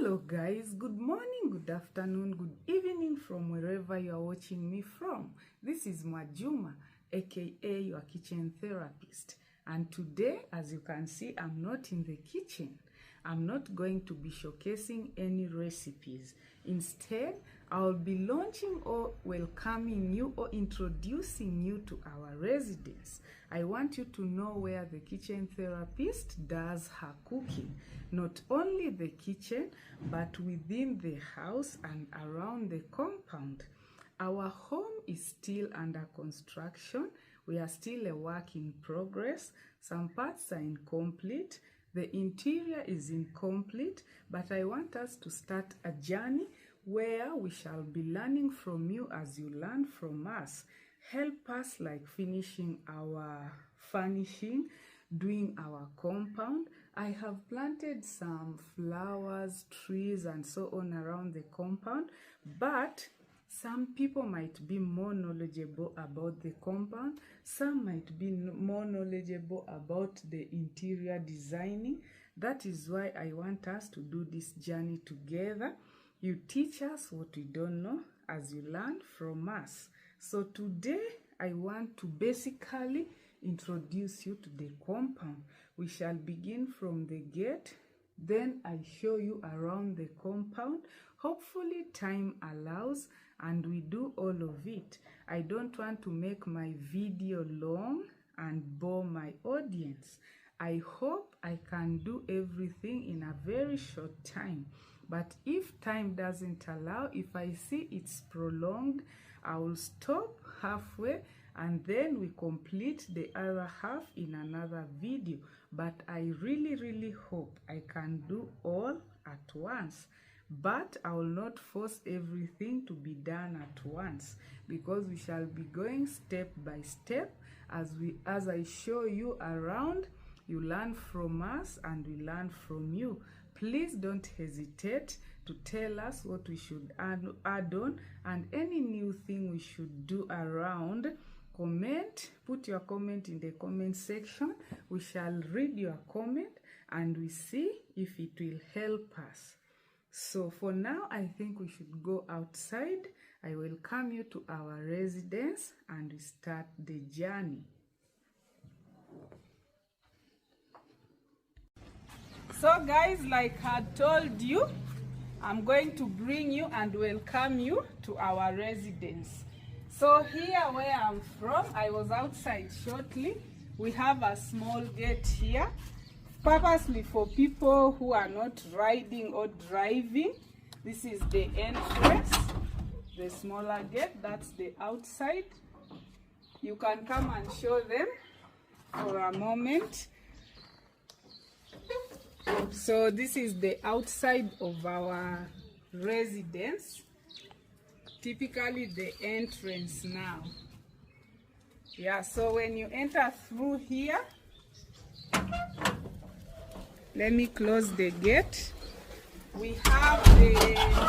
Hello guys, good morning, good afternoon, good evening from wherever you are watching me from. This is Mwajuma, aka your kitchen therapist. And today, as you can see, I'm not in the kitchen. I'm not going to be showcasing any recipes. Instead, I'll be launching or welcoming you or introducing you to our residence. I want you to know where the kitchen therapist does her cooking. Not only the kitchen, but within the house and around the compound. Our home is still under construction. We are still a work in progress. Some parts are incomplete. The interior is incomplete, but I want us to start a journey where we shall be learning from you as you learn from us. Help us like finishing our furnishing, doing our compound. I have planted some flowers, trees, and so on around the compound, but some people might be more knowledgeable about the compound. Some might be more knowledgeable about the interior designing. That is why I want us to do this journey together. You teach us what we don't know as you learn from us. So today I want to basically introduce you to the compound. We shall begin from the gate, then I show you around the compound. Hopefully time allows and we do all of it. I don't want to make my video long and bore my audience. I hope I can do everything in a very short time. But if time doesn't allow, if I see it's prolonged, I will stop halfway and then we complete the other half in another video. But I really hope I can do all at once. But I will not force everything to be done at once, because we shall be going step by step as I show you around. You learn from us and we learn from you. Please don't hesitate to tell us what we should add on and any new thing we should do around. Comment, put your comment in the comment section. We shall read your comment and we see if it will help us. So for now, I think we should go outside. I welcome you to our residence and we start the journey. So guys, like I told you, I'm going to bring you and welcome you to our residence. So here where I'm from, I was outside shortly. We have a small gate here, purposely for people who are not riding or driving. This is the entrance, the smaller gate, that's the outside. You can come and show them for a moment. So this is the outside of our residence, typically the entrance now. Yeah, so when you enter through here, let me close the gate. We have the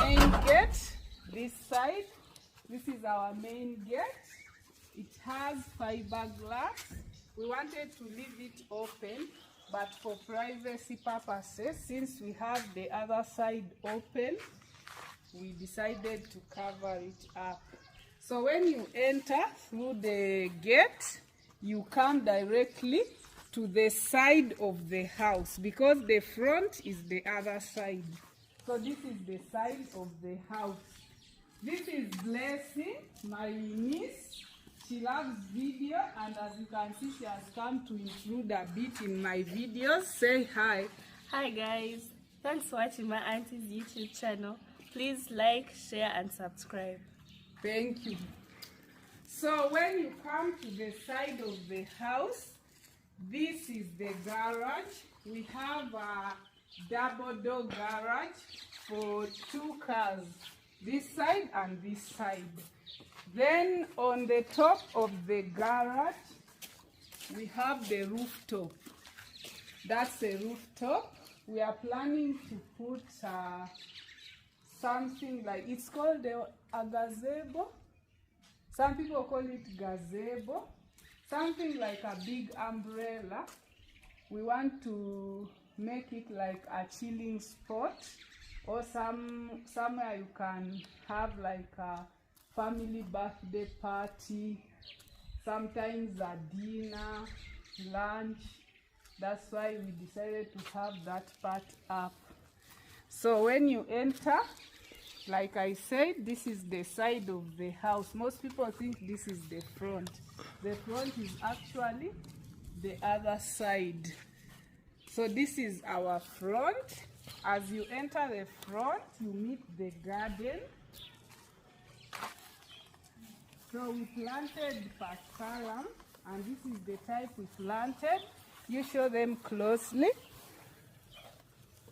main gate this side. This is our main gate. It has fiberglass. We wanted to leave it open, but for privacy purposes, since we have the other side open, we decided to cover it up. So when you enter through the gate, you come directly to the side of the house, because the front is the other side. So this is the side of the house. This is Blessing, my niece. She loves video, and as you can see, she has come to intrude a bit in my videos. Say hi. Hi guys, thanks for watching my auntie's YouTube channel. Please like, share and subscribe. Thank you. So when you come to the side of the house, this is the garage. We have a double door garage for 2 cars, this side and this side. Then on the top of the garage, we have the rooftop. That's a rooftop. We are planning to put something like, it's called a gazebo. Some people call it gazebo. Something like a big umbrella. We want to make it like a chilling spot or somewhere you can have like a family birthday party, sometimes a dinner, lunch. That's why we decided to have that part up. So when you enter, like I said, this is the side of the house. Most people think this is the front. The front is actually the other side. So this is our front. As you enter the front, you meet the garden. So we planted paspalam, and this is the type we planted. You show them closely.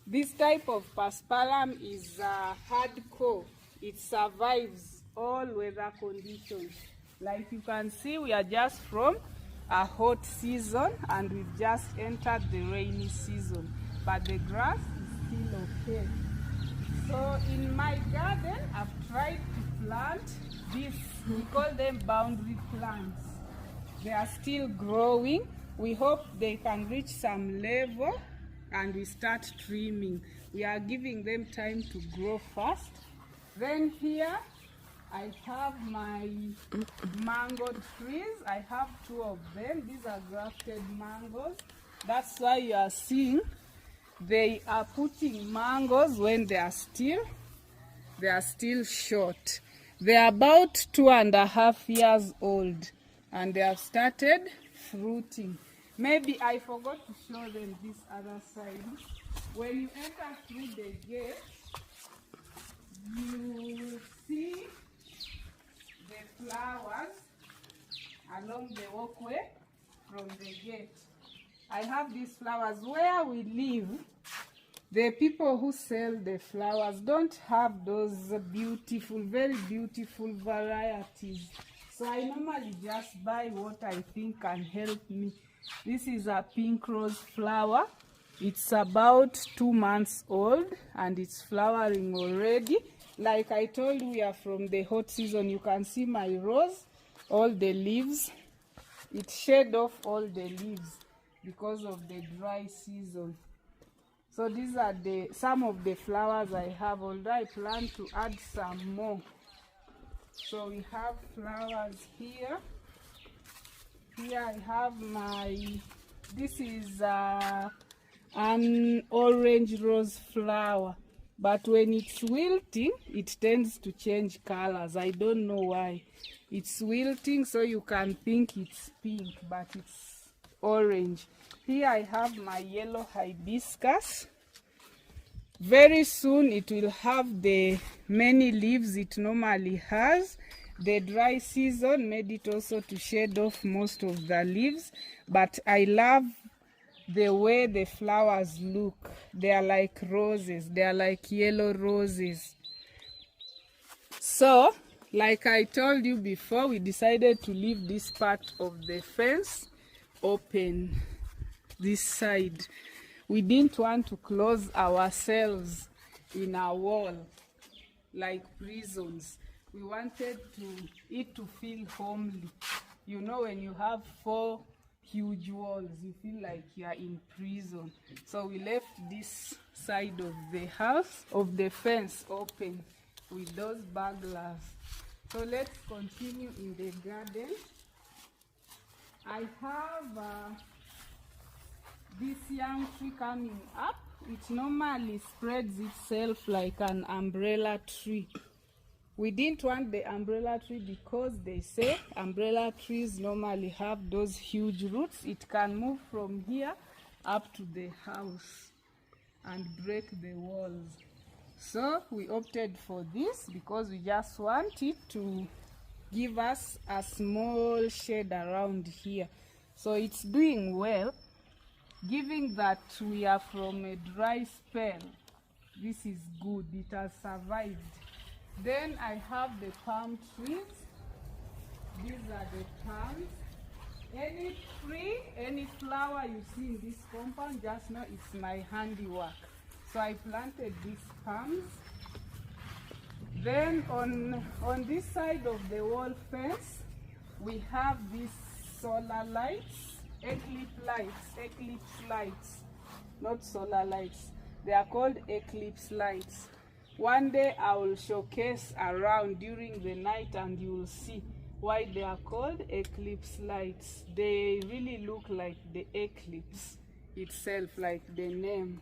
This type of paspalam is hardcore. It survives all weather conditions. Like you can see, we are just from a hot season and we've just entered the rainy season. But the grass is still okay. So in my garden, I've tried to plant this. We call them boundary plants. They are still growing. We hope they can reach some level and we start trimming. We are giving them time to grow fast. Then here I have my mango trees. I have 2 of them. These are grafted mangoes. That's why you are seeing they are putting mangoes when they are still short. They are about 2.5 years old and they have started fruiting. Maybe I forgot to show them this other side. When you enter through the gate, you will see the flowers along the walkway from the gate. I have these flowers. Where we live, the people who sell the flowers don't have those beautiful, very beautiful varieties. So I normally just buy what I think can help me. This is a pink rose flower. It's about 2 months old and it's flowering already. Like I told you, we are from the hot season. You can see my rose, all the leaves. It shed off all the leaves because of the dry season. So these are some of the flowers I have, although I plan to add some more. So we have flowers here. Here I have this is an orange rose flower. But when it's wilting, it tends to change colors. I don't know why. It's wilting, so you can think it's pink, but it's orange. Here I have my yellow hibiscus. Very soon it will have the many leaves it normally has. The dry season made it also to shed off most of the leaves, but I love the way the flowers look. They are like roses. They are like yellow roses. So, like I told you before, we decided to leave this part of the fence open, this side. We didn't want to close ourselves in a wall like prisons. We wanted it to feel homely. You know, when you have 4 huge walls, you feel like you are in prison. So we left this side of the house, of the fence, open with those burglars. So let's continue in the garden. I have this young tree coming up. It normally spreads itself like an umbrella tree. We didn't want the umbrella tree because they say umbrella trees normally have those huge roots. It can move from here up to the house and break the walls. So we opted for this because we just want it to give us a small shade around here. So it's doing well, given that we are from a dry spell. This is good. It has survived. Then I have the palm trees. These are the palms. Any tree, any flower you see in this compound, just know it's my handiwork. So I planted these palms. Then on this side of the wall fence, we have these solar lights, eclipse lights, not solar lights. They are called eclipse lights. One day I will showcase around during the night and you will see why they are called eclipse lights. They really look like the eclipse itself, like the name.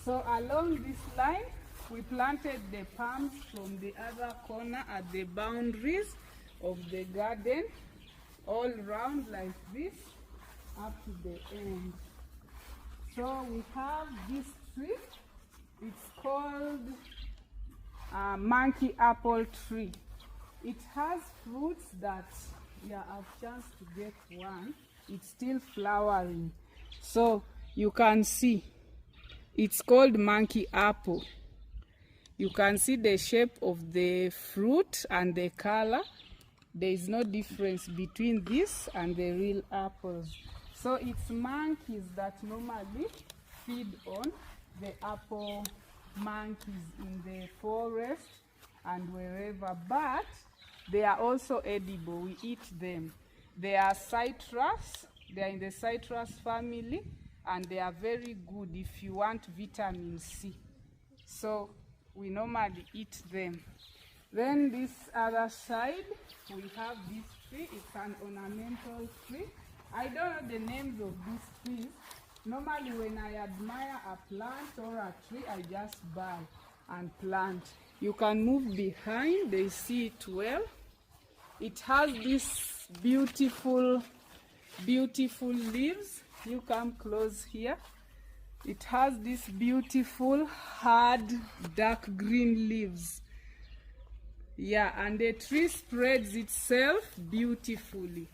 So along this line, we planted the palms from the other corner at the boundaries of the garden, all round like this, up to the end. So we have this tree. It's called monkey apple tree. It has fruits that, yeah, I've chance to get one. It's still flowering. So you can see, it's called monkey apple. You can see the shape of the fruit and the color. There is no difference between this and the real apples. So it's monkeys that normally feed on the apple monkeys in the forest and wherever, but they are also edible. We eat them. They are citrus. They are in the citrus family, and they are very good if you want vitamin C. So we normally eat them. Then this other side, we have this tree. It's an ornamental tree. I don't know the names of these trees. Normally when I admire a plant or a tree, I just buy and plant. You can move behind, they see it well. It has these beautiful, beautiful leaves. You come close here. It has these beautiful, hard, dark green leaves. Yeah, and the tree spreads itself beautifully.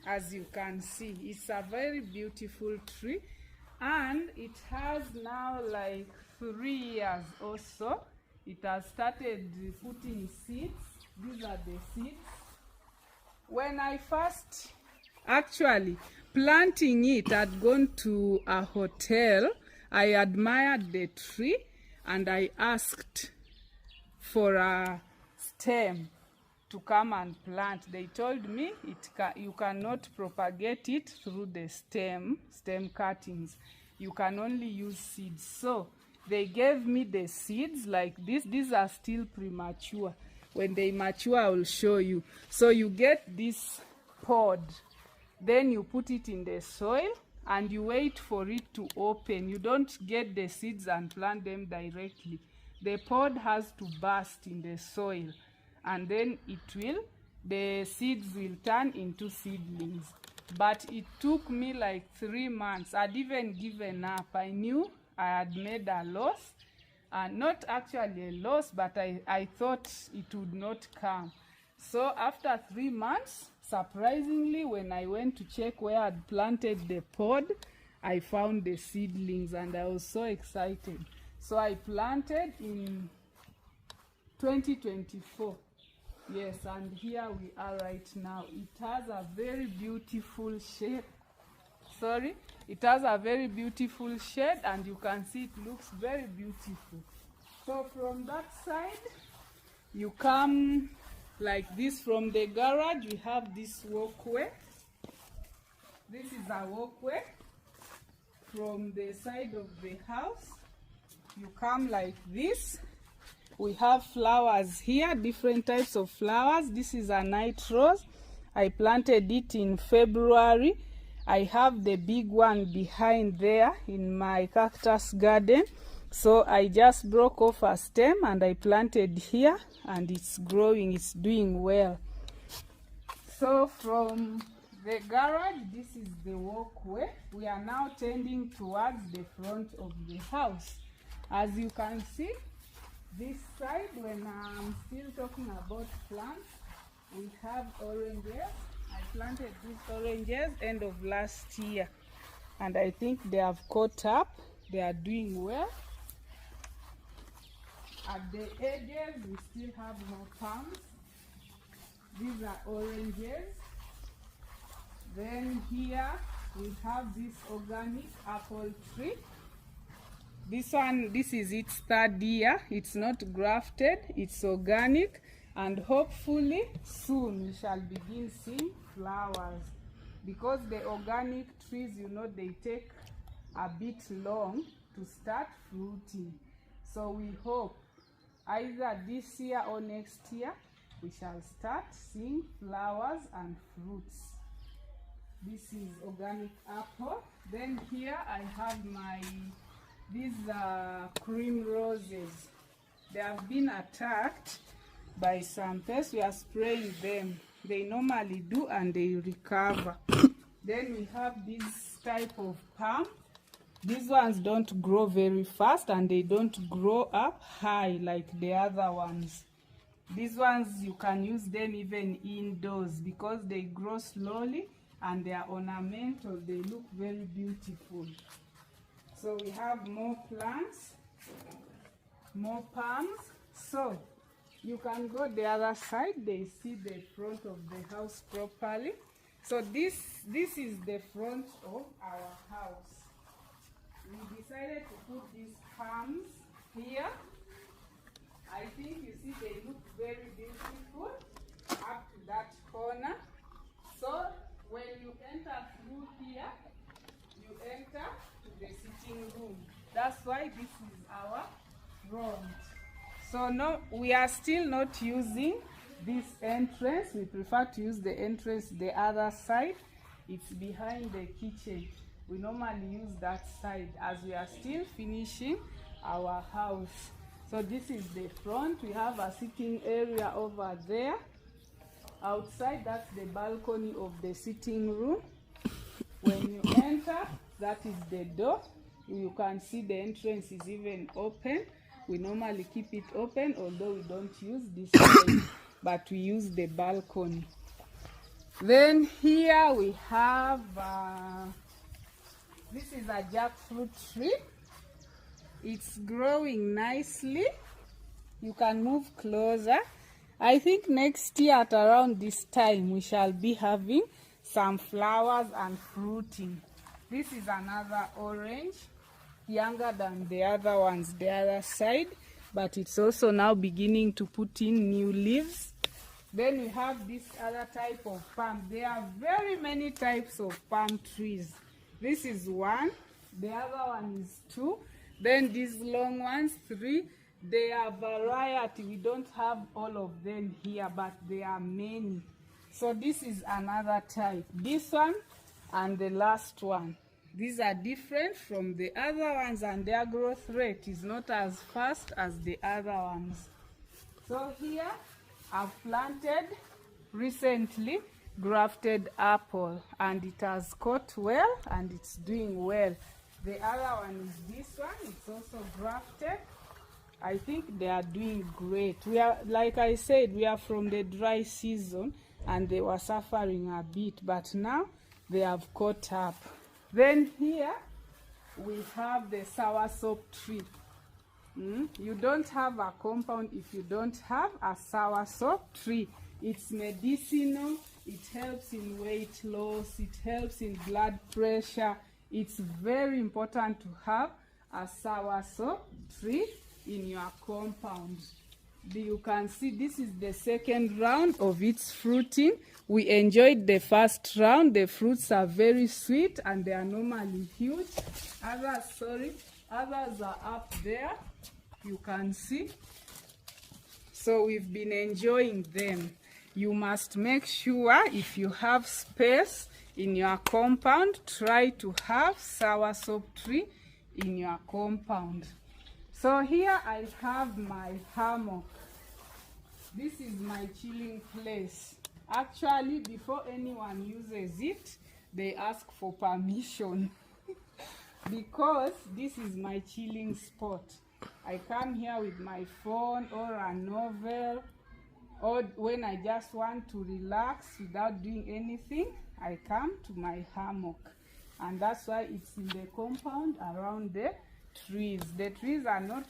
As you can see, it's a very beautiful tree, and it has now like 3 years or so. It has started putting seeds. These are the seeds. When I first actually planting it, I'd gone to a hotel. I admired the tree and I asked for a stem to come and plant. They told me you cannot propagate it through the stem cuttings. You can only use seeds. So they gave me the seeds like this. These are still premature. When they mature, I will show you. So you get this pod, then you put it in the soil and you wait for it to open. You don't get the seeds and plant them directly. The pod has to burst in the soil, and then the seeds will turn into seedlings. But it took me like 3 months. I'd even given up. I knew I had made a loss, and not actually a loss, but I thought it would not come. So after 3 months, surprisingly, when I went to check where I'd planted the pod, I found the seedlings, and I was so excited. So I planted in 2024. Yes, and here we are right now. It has a very beautiful shade. It has a very beautiful shade, and you can see it looks very beautiful. So from that side, you come like this. From the garage, we have this walkway. This is a walkway from the side of the house. You come like this. We have flowers here, different types of flowers. This is a night rose. I planted it in February. I have the big one behind there in my cactus garden. So I just broke off a stem and I planted here, and it's growing, it's doing well. So from the garage, this is the walkway. We are now tending towards the front of the house. As you can see, this side, when I'm still talking about plants, we have oranges. I planted these oranges end of last year, and I think they have caught up. They are doing well. At the edges, we still have more palms. These are oranges. Then here we have this organic apple tree. This is its 3rd year. It's not grafted, it's organic, and hopefully soon we shall begin seeing flowers. Because the organic trees, you know, they take a bit long to start fruiting. So we hope either this year or next year we shall start seeing flowers and fruits. This is organic apple. Then here I have these cream roses. They have been attacked by some pests. We are spraying them. They normally do and they recover. Then we have this type of palm. These ones don't grow very fast and they don't grow up high like the other ones. These ones you can use them even indoors because they grow slowly and they are ornamental. They look very beautiful. So we have more plants, more palms. So you can go the other side. They see the front of the house properly. So this is the front of our house. We decided to put these palms here. I think you see they look very beautiful up to that corner. So when you enter through here, you enter to the sitting room. That's why this is our front. So no, we are still not using this entrance. We prefer to use the entrance the other side. It's behind the kitchen. We normally use that side as we are still finishing our house. So this is the front. We have a sitting area over there. Outside, that's the balcony of the sitting room. When you enter, that is the door. You can see the entrance is even open. We normally keep it open, although we don't use this way, but we use the balcony. Then here we have, this is a jackfruit tree. It's growing nicely. You can move closer. I think next year at around this time we shall be having some flowers and fruiting. This is another orange, younger than the other ones the other side, but it's also now beginning to put in new leaves. Then we have this other type of palm. There are very many types of palm trees. This is one, the other one is two, then these long ones, three. They are variety. We don't have all of them here, but there are many. So this is another type. This one and the last one. These are different from the other ones and their growth rate is not as fast as the other ones. So here I've planted recently grafted apple and it has caught well and it's doing well. The other one is this one. It's also grafted. I think they are doing great. We are, like I said, we are from the dry season and they were suffering a bit, but now they have caught up. Then here we have the soursop tree. You don't have a compound if you don't have a soursop tree. It's medicinal. It helps in weight loss. It helps in blood pressure. It's very important to have a soursop tree in your compound. You can see this is the second round of its fruiting. We enjoyed the first round. The fruits are very sweet and they are normally huge. Others are up there. You can see. So we've been enjoying them. You must make sure if you have space in your compound, try to have soursop tree in your compound. So here I have my hammock. This is my chilling place. Actually, before anyone uses it, they ask for permission because this is my chilling spot. I come here with my phone or a novel, or when I just want to relax without doing anything, I come to my hammock. And that's why it's in the compound around the trees. The trees are not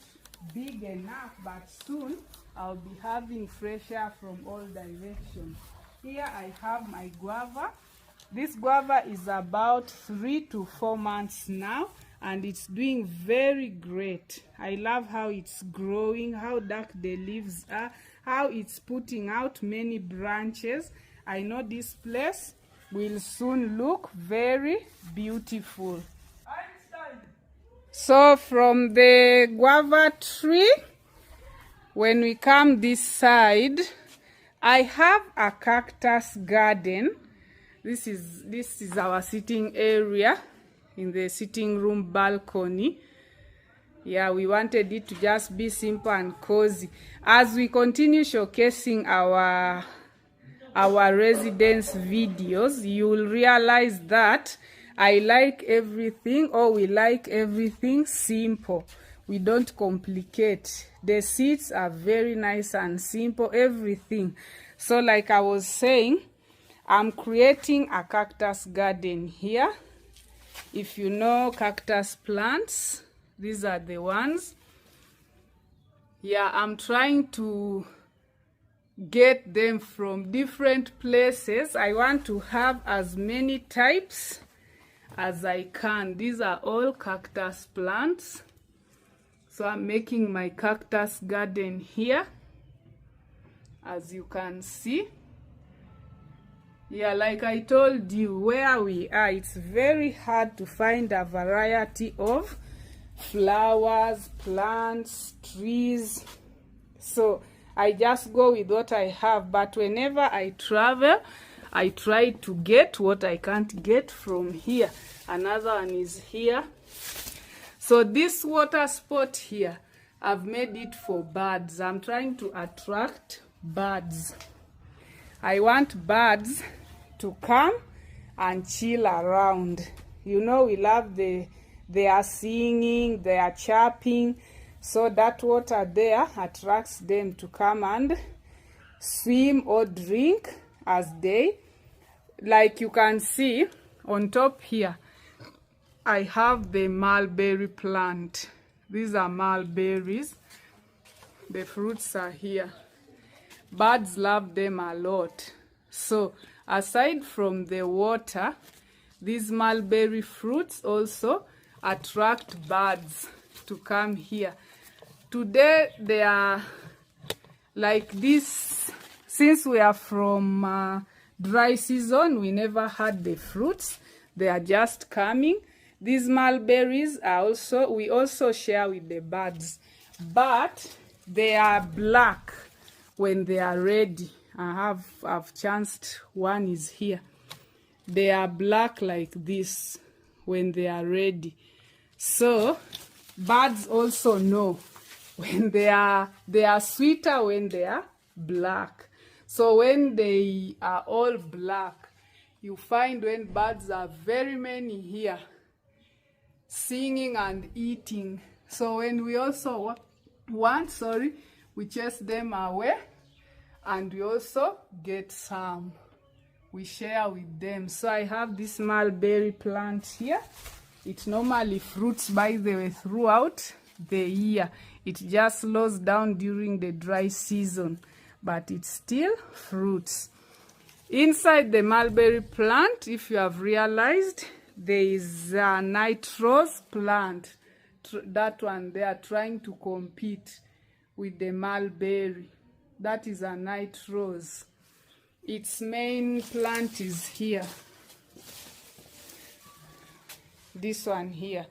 big enough, but soon I'll be having fresh air from all directions. Here I have my guava. This guava is about 3 to 4 months now and it's doing very great. I love how it's growing, how dark the leaves are, how it's putting out many branches. I know this place will soon look very beautiful. So from the guava tree, when we come this side, I have a cactus garden. This is our sitting area in the sitting room balcony. Yeah, we wanted it to just be simple and cozy. As we continue showcasing our residence videos, you will realize that I like everything, or we like everything simple. We don't complicate. The seats are very nice and simple, everything. So like I was saying, I'm creating a cactus garden here. If you know cactus plants, these are the ones. Yeah, I'm trying to get them from different places. I want to have as many types as I can. These are all cactus plants. So I'm making my cactus garden here, as you can see. Yeah, like I told you, where we are, it's very hard to find a variety of flowers, plants, trees. So I just go with what I have. But whenever I travel, I try to get what I can't get from here. Another one is here. So this water spot here, I've made it for birds. I'm trying to attract birds. I want birds to come and chill around. You know, we love they are singing, they are chirping. So that water there attracts them to come and swim or drink as they, like you can see on top here, I have the mulberry plant. These are mulberries. The fruits are here. Birds love them a lot. So aside from the water, these mulberry fruits also attract birds to come here. Today they are like this. Since we are from dry season, we never had the fruits. They are just coming. These mulberries are also, we also share with the birds, but they are black when they are ready. I've chanced one is here. They are black like this when they are ready. So birds also know when they are sweeter when they are black. So when they are all black, you find when birds are very many here, singing and eating. So when we also want, we chase them away, and we also get some. We share with them. So I have this mulberry plant here. It normally fruits, by the way, throughout the year. It just slows down during the dry season, but it still fruits. Inside the mulberry plant, if you have realized, there is a night rose plant. That one, they are trying to compete with the mulberry. That is a night rose. Its main plant is here. This one here.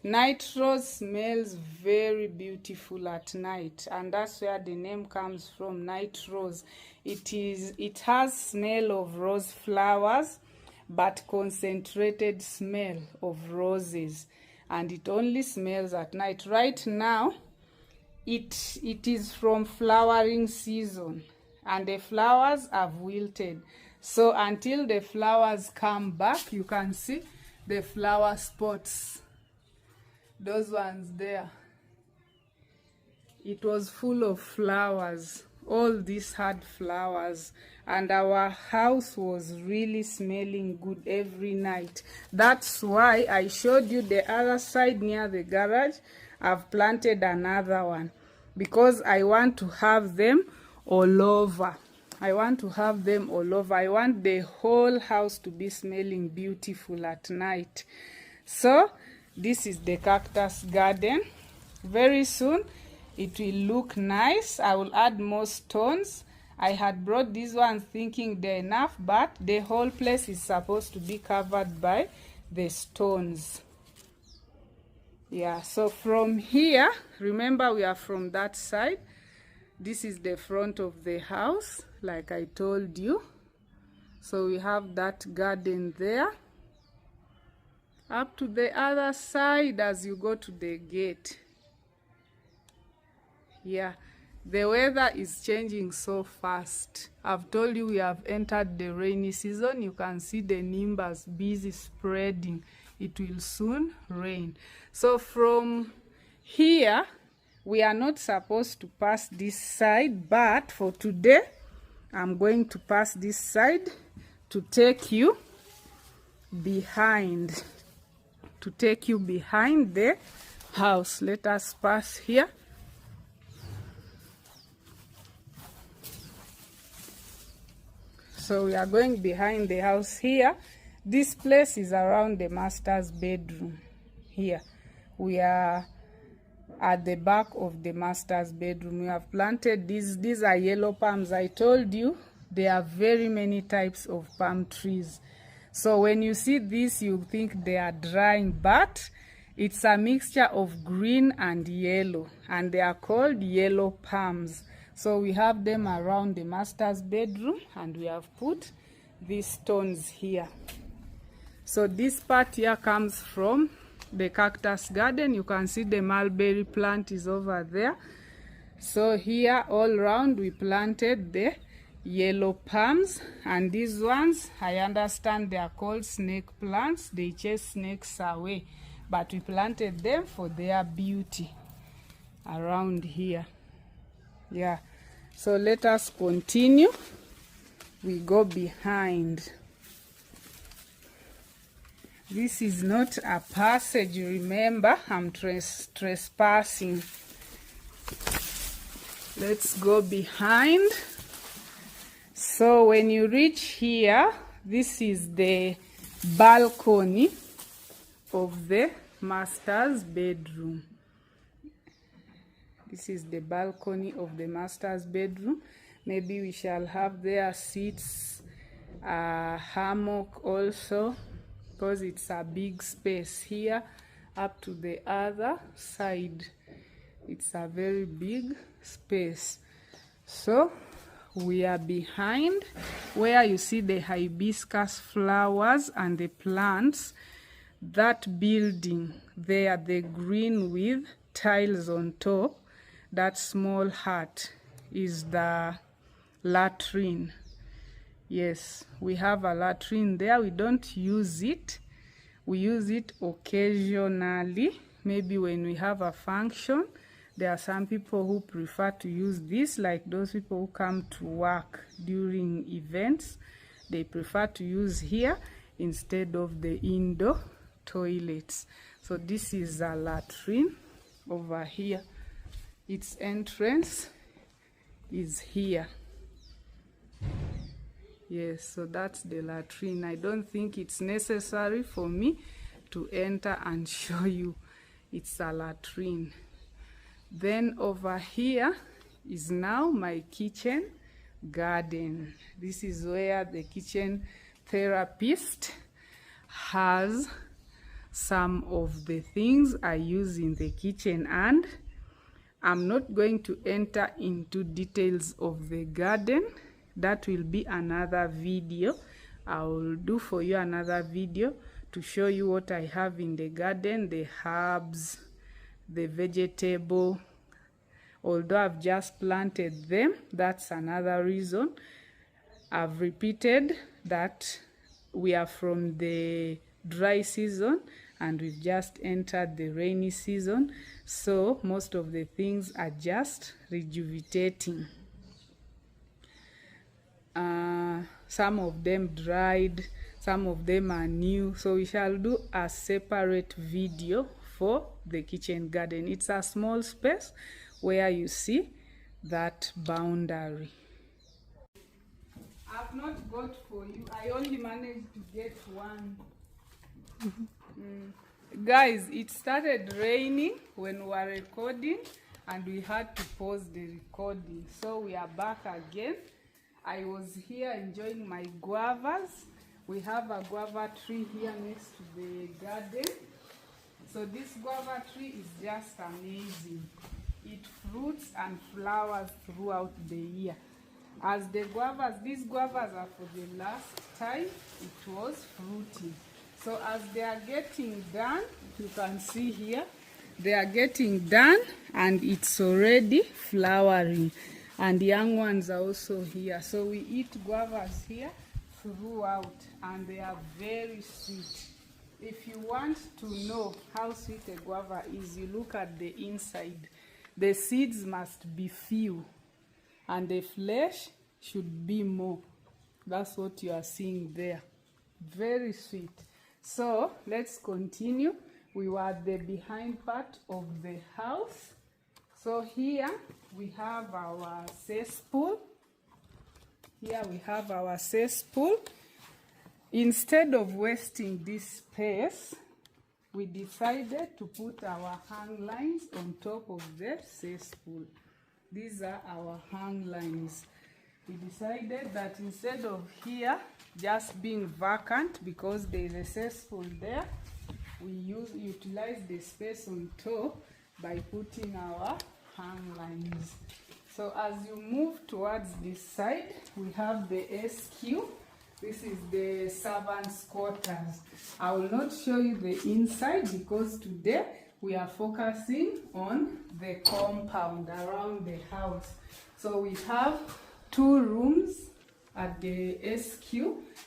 Night rose smells very beautiful at night, and that's where the name comes from, night rose. It has smell of rose flowers, but concentrated smell of roses, and it only smells at night. Right now, it is from flowering season, and the flowers have wilted. So until the flowers come back, you can see the flower spots. Those ones there. It was full of flowers. All these had flowers, and our house was really smelling good every night. That's why I showed you the other side near the garage. I've planted another one because I want to have them all over. I want to have them all over. I want the whole house to be smelling beautiful at night. So this is the cactus garden. Very soon it will look nice. I will add more stones. I had brought these ones thinking they're enough, but the whole place is supposed to be covered by the stones. Yeah, so from here, remember we are from that side. This is the front of the house, like I told you. So we have that garden there. Up to the other side as you go to the gate. Yeah, the weather is changing so fast. I've told you we have entered the rainy season. You can see the nimbus busy spreading. It will soon rain. So from here, we are not supposed to pass this side, but for today, I'm going to pass this side to take you behind. To take you behind the house. Let us pass here. So we are going behind the house here. This place is around the master's bedroom. Here we are at the back of the master's bedroom. We have planted these are yellow palms. I told you there are very many types of palm trees. So when you see this, you think they are drying, but it's a mixture of green and yellow, and they are called yellow palms. So we have them around the master's bedroom, and we have put these stones here. So this part here comes from the cactus garden. You can see the mulberry plant is over there. So here all around we planted the yellow palms, and these ones I understand they are called snake plants. They chase snakes away, but we planted them for their beauty around here. Yeah, so let us continue. We go behind. This is not a passage, remember, I'm trespassing. Let's go behind. So when you reach here, this is the balcony of the master's bedroom. This is the balcony of the master's bedroom. Maybe we shall have there seats, a hammock also, because it's a big space here up to the other side. It's a very big space. So we are behind where you see the hibiscus flowers and the plants. That building there, the green with tiles on top, that small hut is the latrine. Yes, we have a latrine there. We don't use it. We use it occasionally, maybe when we have a function. There are some people who prefer to use this, like those people who come to work during events. They prefer to use here instead of the indoor toilets. So this is a latrine over here. Its entrance is here. Yes, so that's the latrine. I don't think it's necessary for me to enter and show you. It's a latrine. Then over here is now my kitchen garden. This is where the kitchen therapist has some of the things I use in the kitchen, and I'm not going to enter into details of the garden. That will be another video. I will do for you another video to show you what I have in the garden, the herbs, the vegetable. Although I've just planted them, that's another reason. I've repeated that we are from the dry season and we've just entered the rainy season. So most of the things are just rejuvenating. Some of them dried, some of them are new. So we shall do a separate video for the kitchen garden. It's a small space where you see that boundary. I've not got for you. I only managed to get one. Guys, it started raining when we were recording and we had to pause the recording. So we are back again. I was here enjoying my guavas. We have a guava tree here next to the garden. So this guava tree is just amazing. It fruits and flowers throughout the year. As the guavas, these guavas are for the last time it was fruiting. So as they are getting done, you can see here, they are getting done and it's already flowering. And young ones are also here. So we eat guavas here throughout and they are very sweet. If you want to know how sweet a guava is, you look at the inside. The seeds must be few and the flesh should be more. That's what you are seeing there. Very sweet. So let's continue. We were at the behind part of the house. So here we have our cesspool. Here we have our cesspool. Instead of wasting this space, we decided to put our hang lines on top of the cesspool. These are our hang lines. We decided that instead of here just being vacant because there is a cesspool there, we utilize the space on top by putting our hang lines. So as you move towards this side, we have the SQ. This is the servants' quarters. I will not show you the inside because today we are focusing on the compound around the house. So we have 2 rooms at the SQ.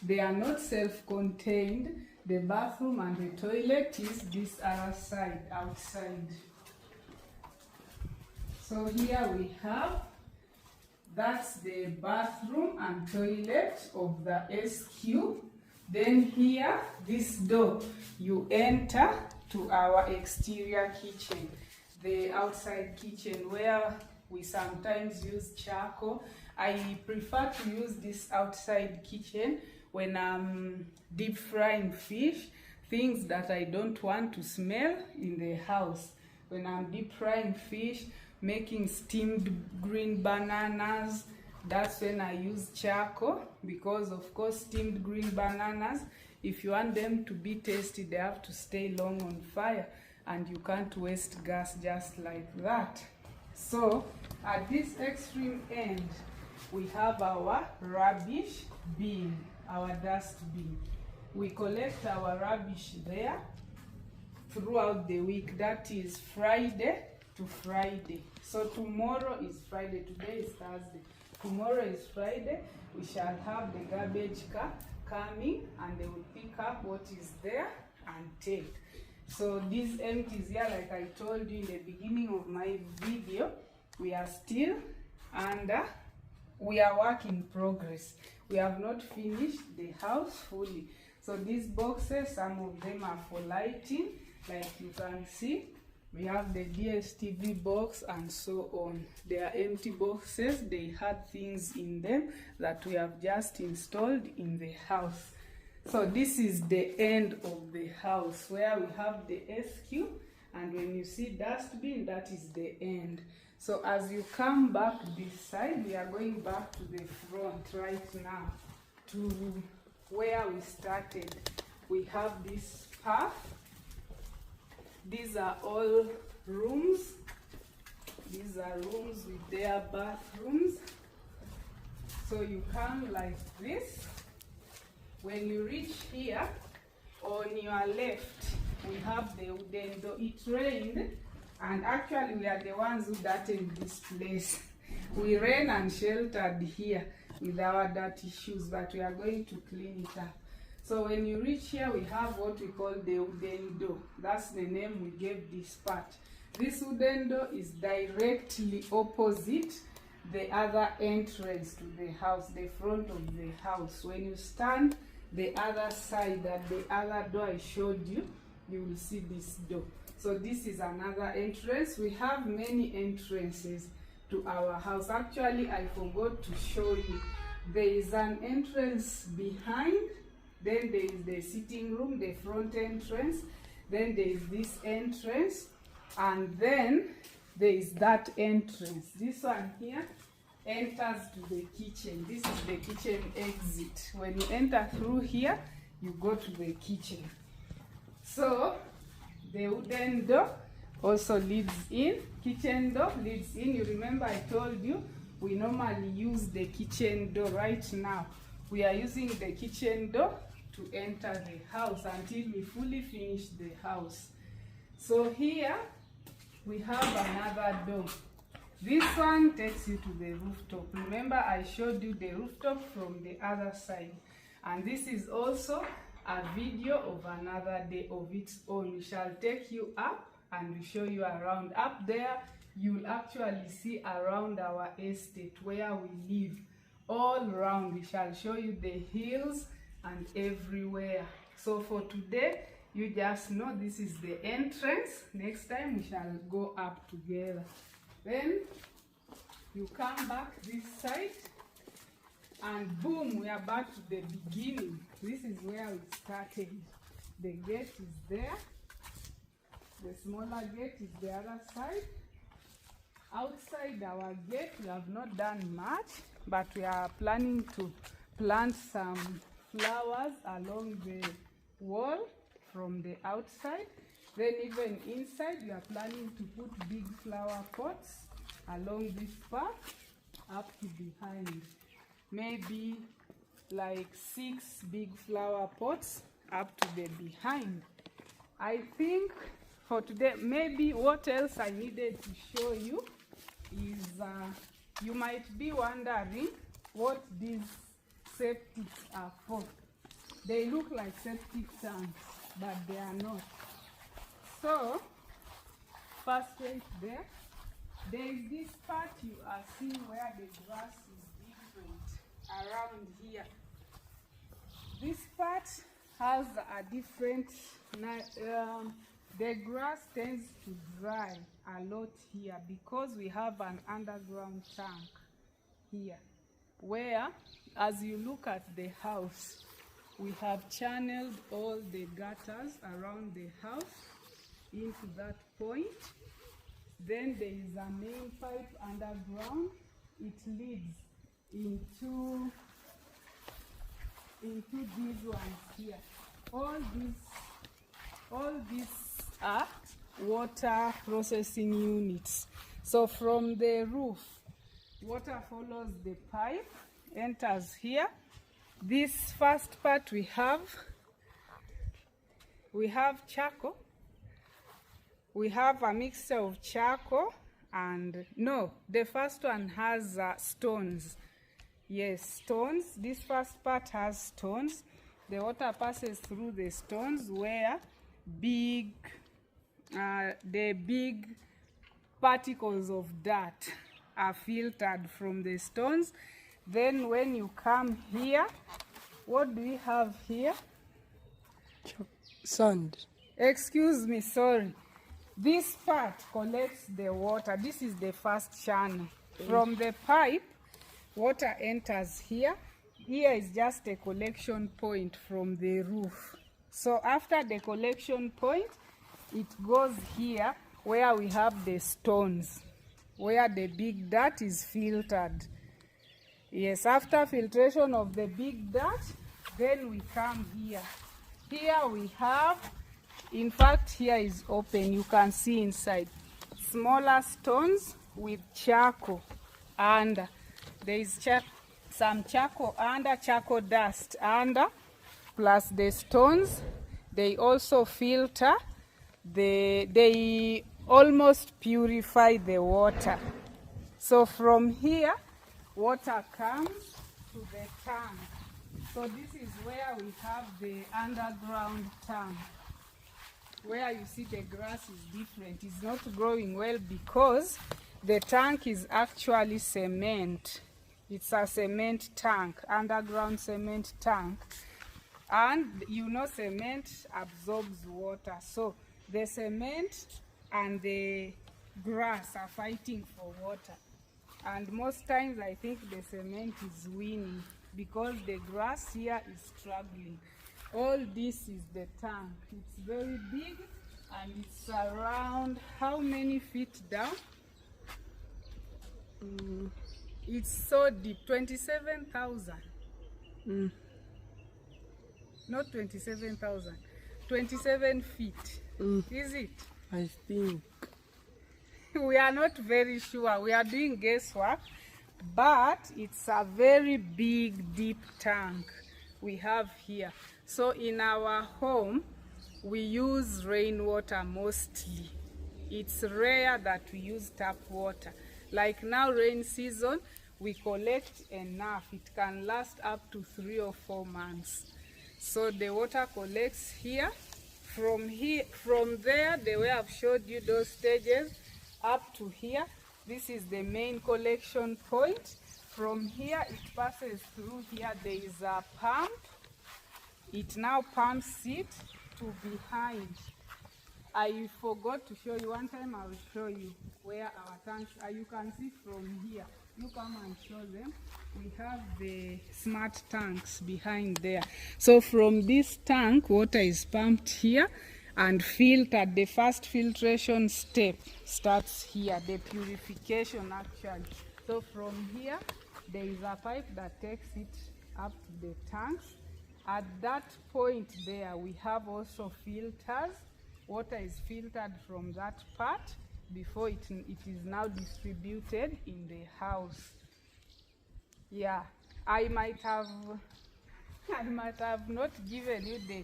They are not self-contained. The bathroom and the toilet is this other side, outside. So here we have, that's the bathroom and toilet of the SQ. Then here, this door, you enter to our exterior kitchen, the outside kitchen where we sometimes use charcoal. I prefer to use this outside kitchen when I'm deep frying fish, things that I don't want to smell in the house. When I'm deep frying fish, making steamed green bananas, that's when I use charcoal, because of course steamed green bananas, if you want them to be tasty, they have to stay long on fire and you can't waste gas just like that. So at this extreme end, we have our rubbish bin, our dust bin. We collect our rubbish there throughout the week. That is Friday to Friday. So tomorrow is Friday, today is Thursday. Tomorrow is Friday. We shall have the garbage car coming and they will pick up what is there and take. So these empties here, like I told you in the beginning of my video, we are still under, we are work in progress. We have not finished the house fully. So these boxes, some of them are for lighting, like you can see. We have the DSTV box and so on. They are empty boxes. They had things in them that we have just installed in the house. So this is the end of the house where we have the SQ, and when you see dustbin, that is the end. So as you come back this side, we are going back to the front right now to where we started. We have this path. These are all rooms. These are rooms with their bathrooms. So you come like this. When you reach here, on your left, we have the wooden door. It rained, and actually we are the ones who dirted this place. We ran and sheltered here with our dirty shoes, but we are going to clean it up. So when you reach here, we have what we call the wooden door. That's the name we gave this part. This wooden door is directly opposite the other entrance to the house, the front of the house. When you stand the other side, at the other door I showed you, you will see this door. So this is another entrance. We have many entrances to our house. Actually, I forgot to show you. There is an entrance behind. Then there is the sitting room, the front entrance. Then there is this entrance. And then there is that entrance. This one here enters to the kitchen. This is the kitchen exit. When you enter through here, you go to the kitchen. So The wooden door also leads in. Kitchen door leads in. You remember I told you we normally use the kitchen door. Right now we are using the kitchen door to enter the house until we fully finish the house. So here we have another door. This one takes you to the rooftop. Remember I showed you the rooftop from the other side. And this is also a video of another day of its own. We shall take you up and we show you around. Up there you'll actually see around our estate where we live. All around we shall show you the hills and everywhere. So for today, you just know this is the entrance. Next time we shall go up together. Then you come back this side and boom, we are back to the beginning. This is where we started. The gate is there. The smaller gate is the other side. Outside our gate we have not done much, but we are planning to plant some flowers along the wall from the outside. Then even inside we are planning to put big flower pots along this path up to behind. Maybe like 6 big flower pots up to the behind. I think for today, maybe what else I needed to show you is you might be wondering what these septics are for. They look like septic tanks, but they are not. So first right there is this part you are seeing where the grass is different around here. This part has a different the grass tends to dry a lot here because we have an underground tank here where, as you look at the house, we have channeled all the gutters around the house into that point. Then there is a main pipe underground. It leads into these ones here. All these are water processing units. So from the roof, water follows the pipe, enters here. This first part we have charcoal. We have a mixture of charcoal and the first one has stones. Yes, stones. This first part has stones. The water passes through the stones where the big particles of dirt are filtered from the stones. Then when you come here, what do we have here? Sand. Excuse me, sorry. This part collects the water. This is the first channel. From the pipe, water enters here. Here is just a collection point from the roof. So after the collection point, it goes here where we have the stones, where the big dirt is filtered. Yes, after filtration of the big dirt, then we come here. Here we have, in fact, here is open. You can see inside. Smaller stones with charcoal under. There is some charcoal under, charcoal dust under, plus the stones. They also filter. They almost purify the water. So from here, water comes to the tank. So this is where we have the underground tank, where you see the grass is different. It's not growing well because the tank is actually cement. It's a cement tank, underground cement tank. And you know cement absorbs water. So the cement and the grass are fighting for water. And most times I think the cement is winning because the grass here is struggling. All this is the tank. It's very big and it's around how many feet down? It's so deep, 27,000. Not 27,000, 27 feet. Is it? I think. We are not very sure. We are doing guesswork, but it's a very big, deep tank we have here. So in our home, we use rainwater mostly. It's rare that we use tap water. Like now, rain season, we collect enough. It can last up to 3 or 4 months. So the water collects here. From there, the way I've showed you those stages, up to here, this is the main collection point. From here, it passes through here. There is a pump. It now pumps it to behind. I forgot to show you. One time I will show you where our tanks are. You can see from here. You come and show them. We have the smart tanks behind there. So from this tank, water is pumped here and filtered. The first filtration step starts here, the purification actually. So from here, there is a pipe that takes it up to the tanks. At that point there, we have also filters. Water is filtered from that part before it is now distributed in the house. Yeah, I might have not given you the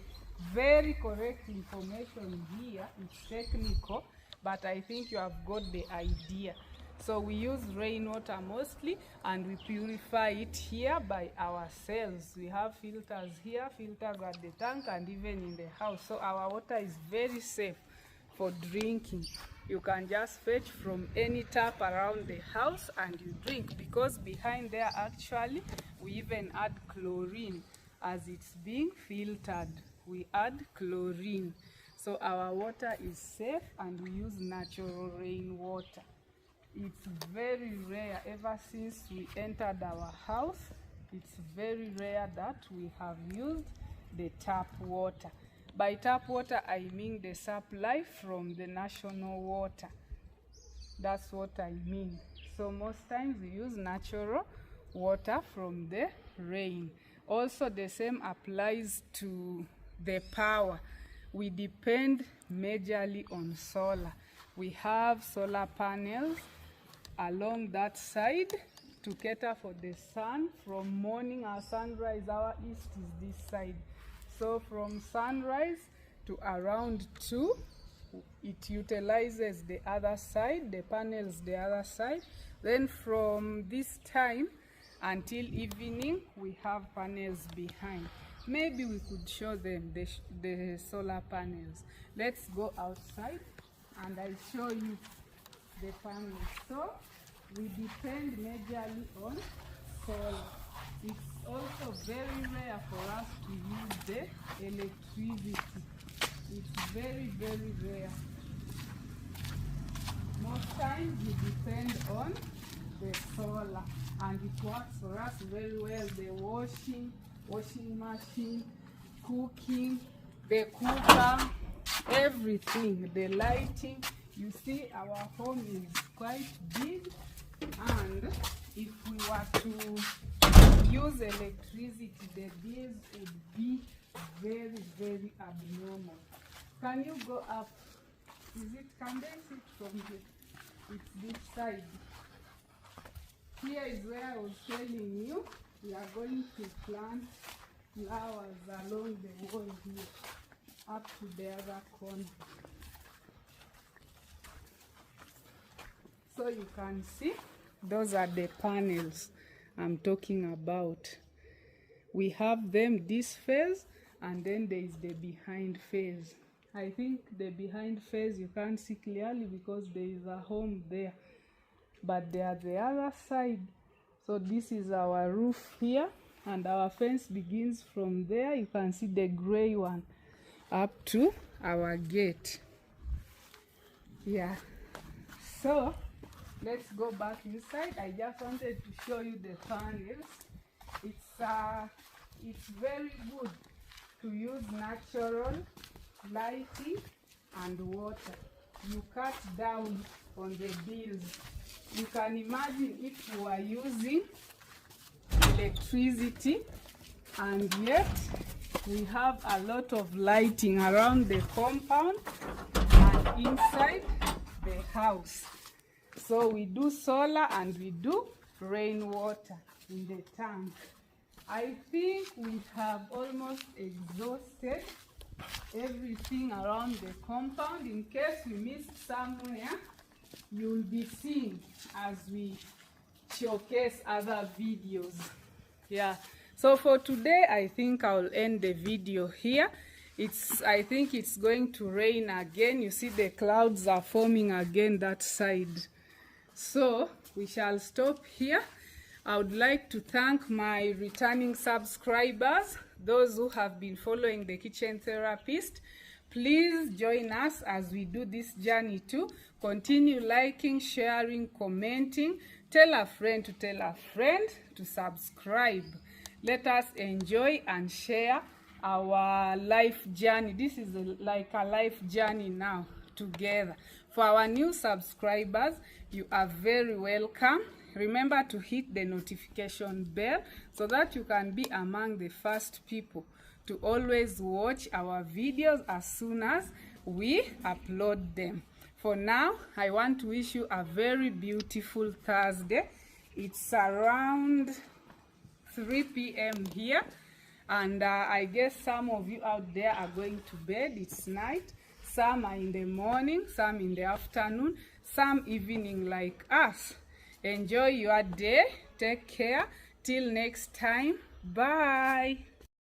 very correct information here. It's technical, but I think you have got the idea. So we use rainwater mostly, and we purify it here by ourselves. We have filters here, filters at the tank, and even in the house. So our water is very safe for drinking. You can just fetch from any tap around the house and you drink, because behind there actually we even add chlorine. As it's being filtered, we add chlorine. So our water is safe, and we use natural rainwater. It's very rare. Ever since we entered our house, it's very rare that we have used the tap water. By tap water, I mean the supply from the national water. That's what I mean. So most times we use natural water from the rain. Also, the same applies to the power. We depend majorly on solar. We have solar panels along that side to cater for the sun. From morning, our sunrise, our east is this side. So from sunrise to around 2, it utilizes the other side, the panels the other side. Then from this time until evening, we have panels behind. Maybe we could show them the solar panels. Let's go outside and I'll show you the panels. So we depend majorly on solar. It's also very rare for us to use the electricity. It's very, very rare. Most times we depend on the solar, and it works for us very well. The washing machine, cooking, the cooker, everything, the lighting. You see, our home is quite big, and if we were to use electricity, the bills would be very, very abnormal. Can you go up? Can they see it from here? It's this side. Here is where I was telling you we are going to plant flowers along the wall here, up to the other corner. So you can see, those are the panels I'm talking about. We have them this phase, and then there is the behind phase. I think the behind phase you can't see clearly because there is a home there, but they are the other side. So this is our roof here, and our fence begins from there. You can see the gray one up to our gate. Yeah, so let's go back inside. I just wanted to show you the panels. It's very good to use natural lighting and water. You cut down on the bills. You can imagine if you are using electricity and yet we have a lot of lighting around the compound and inside the house. So we do solar and we do rainwater in the tank. I think we have almost exhausted everything around the compound. In case we missed somewhere, you'll be seeing as we showcase other videos. Yeah, so for today I think I'll end the video here. I think it's going to rain again. You see the clouds are forming again that side. So we shall stop here. I would like to thank my returning subscribers, those who have been following the Kitchen Therapist. Please join us as we do this journey too. Continue liking, sharing, commenting. Tell a friend to tell a friend to subscribe. Let us enjoy and share our life journey. This is like a life journey now together. For our new subscribers, you are very welcome. Remember to hit the notification bell so that you can be among the first people to always watch our videos as soon as we upload them. For now, I want to wish you a very beautiful Thursday. It's around 3 p.m. here, and I guess some of you out there are going to bed. It's night. Some are in the morning, some in the afternoon, some evening like us. Enjoy your day. Take care. Till next time. Bye.